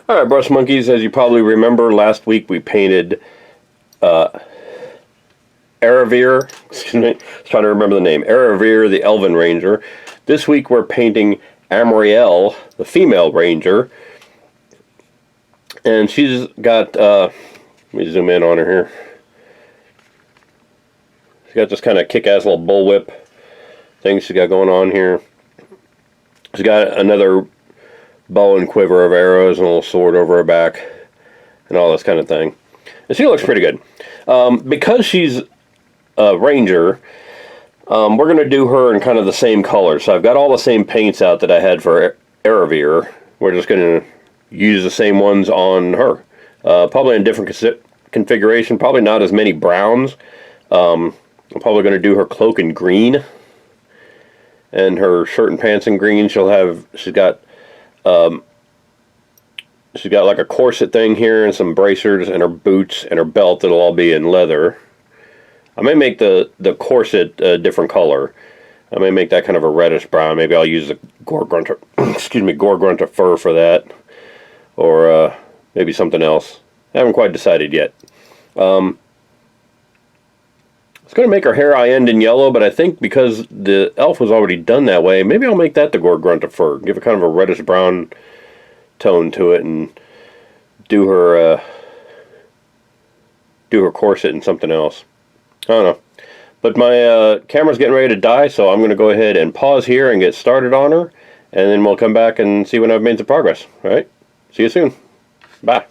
Alright, brush monkeys, as you probably remember, last week we painted Aravir, excuse me, I was trying to remember the name, Aravir, the Elven Ranger. This week we're painting Amrielle, the female ranger, and she's got, let me zoom in on her here. She's got this kind of kick-ass little bullwhip thing she's got going on here. She's got another bow and quiver of arrows and a little sword over her back and all this kind of thing. And she looks pretty good. Because she's a ranger, we're going to do her in kind of the same color. So I've got all the same paints out that I had for Aravir. We're just going to use the same ones on her. Probably in different configuration, probably not as many browns. I'm probably going to do her cloak in green and her shirt and pants in green. She's got like a corset thing here and some bracers, and her boots and her belt that'll all be in leather. I may make the corset a different color. I may make that kind of a reddish brown. Maybe I'll use the Gore-Grunter, excuse me, Gore-Grunter fur for that, or maybe something else. I haven't quite decided yet. It's going to make her hair end in yellow, but I think because the elf was already done that way, maybe I'll make that the Gore-Grunter fur. Give it kind of a reddish brown tone to it and do her corset and something else. I don't know. But my camera's getting ready to die, so I'm going to go ahead and pause here and get started on her, and then we'll come back and see when I've made some progress. Alright? See you soon. Bye.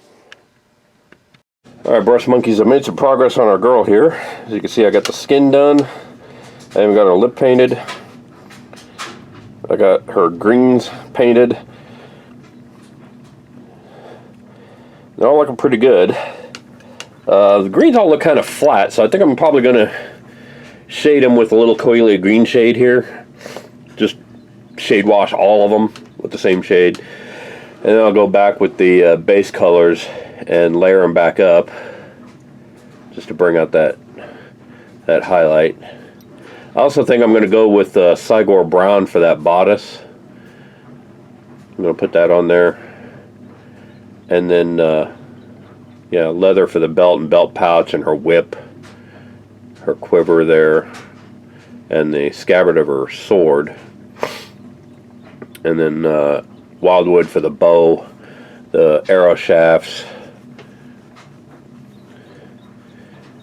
Alright, brush monkeys, I made some progress on our girl here. As you can see, I got the skin done. I even got her lip painted. I got her greens painted. They're all looking pretty good. The greens all look kind of flat, so I think I'm probably going to shade them with a little Coelia green shade here. Just shade wash all of them with the same shade. And then I'll go back with the base colors and layer them back up just to bring out that highlight. I also think I'm going to go with Sigor Brown for that bodice. I'm going to put that on there. And then, yeah, leather for the belt and belt pouch and her whip, her quiver there, and the scabbard of her sword. And then wildwood for the bow, the arrow shafts.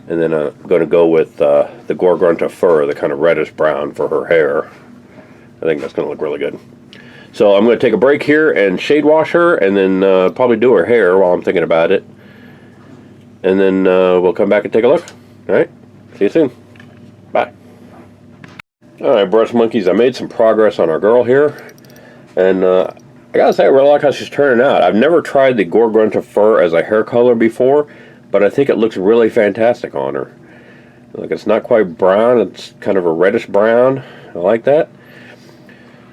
And then I'm going to go with the Gore-Grunter fur, the kind of reddish brown for her hair. I think that's going to look really good. So I'm going to take a break here and shade wash her, and then probably do her hair while I'm thinking about it. And then we'll come back and take a look. Alright, see you soon. Bye. Alright, brush monkeys, I made some progress on our girl here. And I gotta say, I really like how she's turning out. I've never tried the Gore-Grunter fur as a hair color before, but I think it looks really fantastic on her. Like, it's not quite brown, it's kind of a reddish brown. I like that.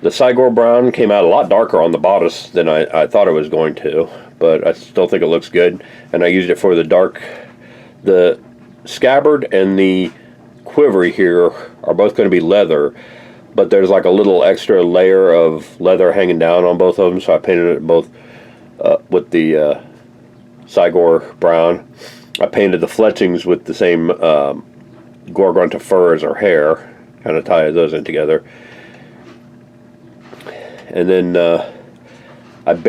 The Sigor Brown came out a lot darker on the bodice than I thought it was going to, but I still think it looks good. And I used it for the scabbard and the quiver here are both going to be leather, but there's like a little extra layer of leather hanging down on both of them, so I painted it both with the Sigor Brown. I painted the fletchings with the same Gore-Grunter fur as her hair, kind of tie those in together. And then as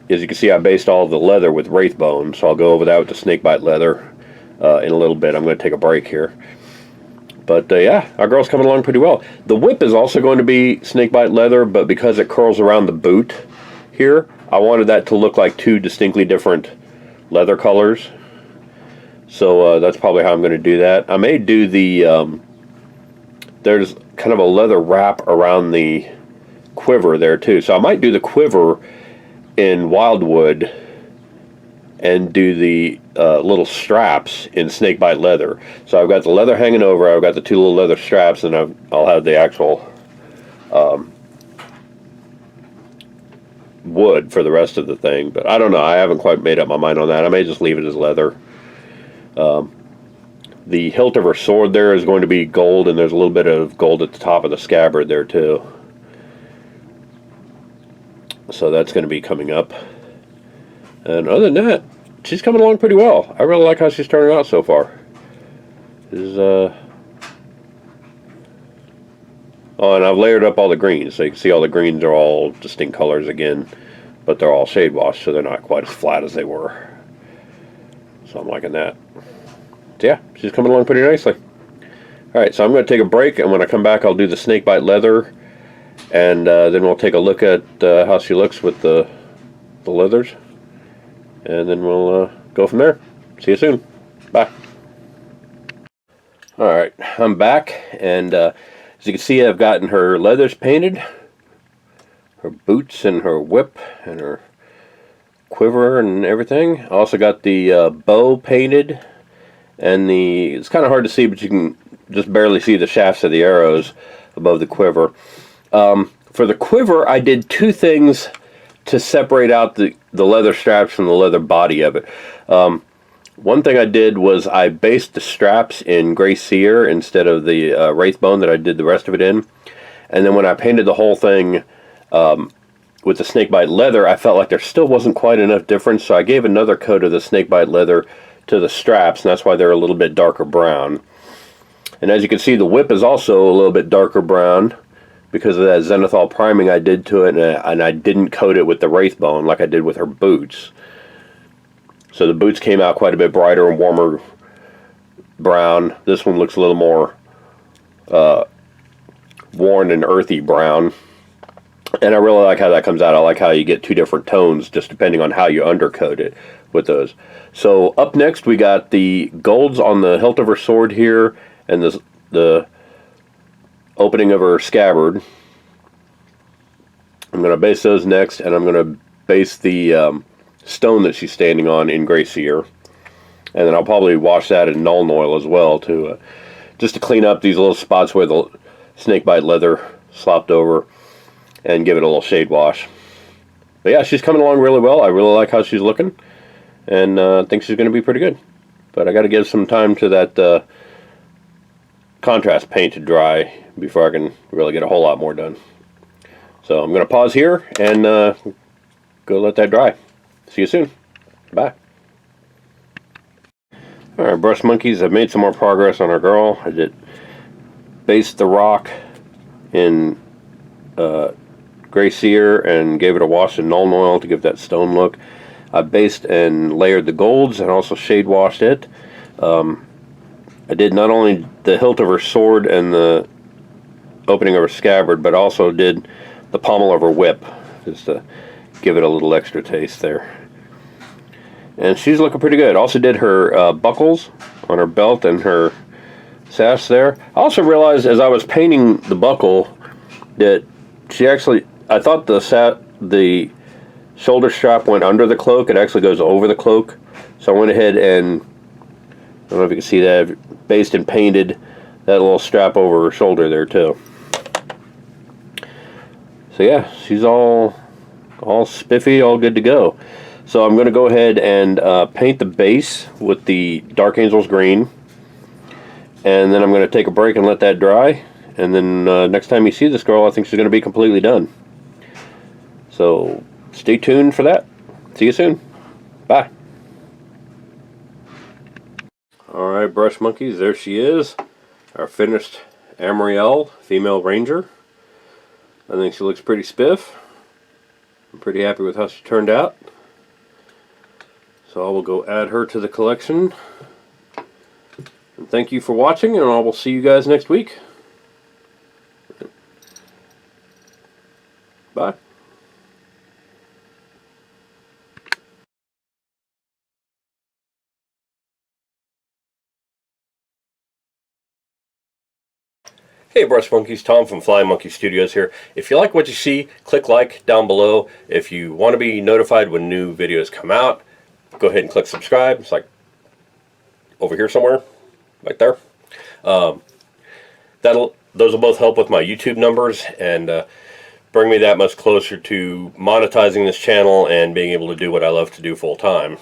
you can see, I based all the leather with wraithbone, so I'll go over that with the snakebite leather in a little bit. I'm going to take a break here. But yeah, our girl's coming along pretty well. The whip is also going to be snakebite leather, but because it curls around the boot here, I wanted that to look like two distinctly different leather colors. So that's probably how I'm going to do that. I may do the, there's kind of a leather wrap around the quiver there too. So I might do the quiver in wildwood and do the little straps in snakebite leather. So I've got the leather hanging over, I've got the two little leather straps, and I'll have the actual wood for the rest of the thing. But I don't know, I haven't quite made up my mind on that. I may just leave it as leather. The hilt of her sword there is going to be gold, and there's a little bit of gold at the top of the scabbard there too. So that's going to be coming up. And other than that, she's coming along pretty well. I really like how she's turning out so far. Oh, and I've layered up all the greens. So you can see all the greens are all distinct colors again, but they're all shade washed, so they're not quite as flat as they were. So I'm liking that. So yeah, she's coming along pretty nicely. Alright, so I'm going to take a break, and when I come back I'll do the snakebite leather, and then we'll take a look at how she looks with the leathers, and then we'll go from there. See you soon. Bye. Alright, I'm back, and as you can see, I've gotten her leathers painted, her boots and her whip and her quiver and everything. I also got the bow painted, and it's kind of hard to see, but you can just barely see the shafts of the arrows above the quiver. For the quiver, I did two things to separate out the leather straps from the leather body of it. One thing I did was I based the straps in gray cere instead of the wraithbone that I did the rest of it in. And then when I painted the whole thing with the snakebite leather, I felt like there still wasn't quite enough difference, so I gave another coat of the snakebite leather to the straps, and that's why they're a little bit darker brown. And as you can see, the whip is also a little bit darker brown because of that zenithal priming I did to it, and I didn't coat it with the wraithbone like I did with her boots. So the boots came out quite a bit brighter and warmer brown. This one looks a little more worn and earthy brown. And I really like how that comes out. I like how you get two different tones just depending on how you undercoat it with those. So up next we got the golds on the hilt of her sword here, and the opening of her scabbard. I'm going to base those next, and I'm going to base the stone that she's standing on in gray cere. And then I'll probably wash that in Nuln Oil as well, to just to clean up these little spots where the snakebite leather slopped over, and give it a little shade wash. But yeah, she's coming along really well. I really like how she's looking, and I think she's going to be pretty good. But I got to give some time to that contrast paint to dry before I can really get a whole lot more done. So I'm going to pause here and go let that dry. See you soon. Bye. Alright, brush monkeys, I've made some more progress on our girl. I did base the rock in gray cere and gave it a wash in Nuln Oil to give that stone look. I based and layered the golds and also shade washed it. I did not only the hilt of her sword and the opening of her scabbard, but also did the pommel of her whip, just to give it a little extra taste there. And she's looking pretty good. Also did her buckles on her belt and her sash there. I also realized as I was painting the buckle that she actually, I thought the shoulder strap went under the cloak. It actually goes over the cloak. So I went ahead and, I don't know if you can see that, based and painted that little strap over her shoulder there too. So yeah, she's all spiffy, all good to go. So I'm going to go ahead and paint the base with the Dark Angels green, and then I'm going to take a break and let that dry, and then next time you see this girl, I think she's going to be completely done. So stay tuned for that. See you soon. Bye. Alright, brush monkeys, there she is, our finished Amrielle female ranger. I think she looks pretty spiff. I'm pretty happy with how she turned out. So I will go add her to the collection. And thank you for watching, and I will see you guys next week. Bye. Hey Brush Monkeys, Tom from Flying Monkey Studios here. If you like what you see, click like down below. If you want to be notified when new videos come out, go ahead and click subscribe. It's like over here somewhere, right there. Those will both help with my YouTube numbers and bring me that much closer to monetizing this channel and being able to do what I love to do full time.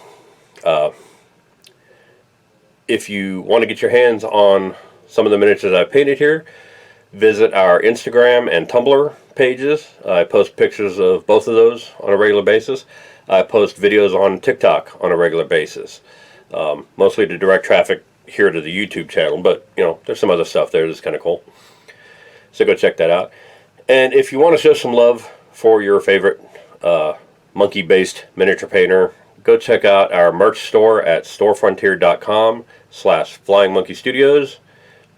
If you want to get your hands on some of the miniatures I've painted here, visit our Instagram and Tumblr pages. I post pictures of both of those on a regular basis. I post videos on TikTok on a regular basis, mostly to direct traffic here to the YouTube channel, but you know, there's some other stuff there that's kind of cool. So go check that out. And if you want to show some love for your favorite monkey-based miniature painter, go check out our merch store at storefrontier.com/flyingmonkeystudios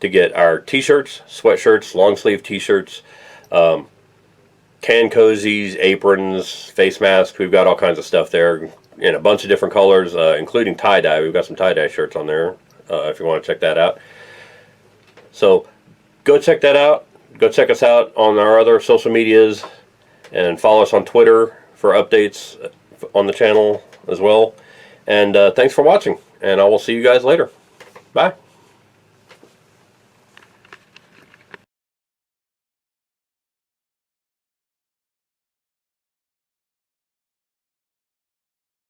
to get our t-shirts, sweatshirts, long sleeve t-shirts, can cozies, aprons, face masks. We've got all kinds of stuff there in a bunch of different colors, including tie-dye. We've got some tie-dye shirts on there if you want to check that out. So go check that out. Go check us out on our other social medias and follow us on Twitter for updates on the channel as well. And thanks for watching, and I will see you guys later. Bye.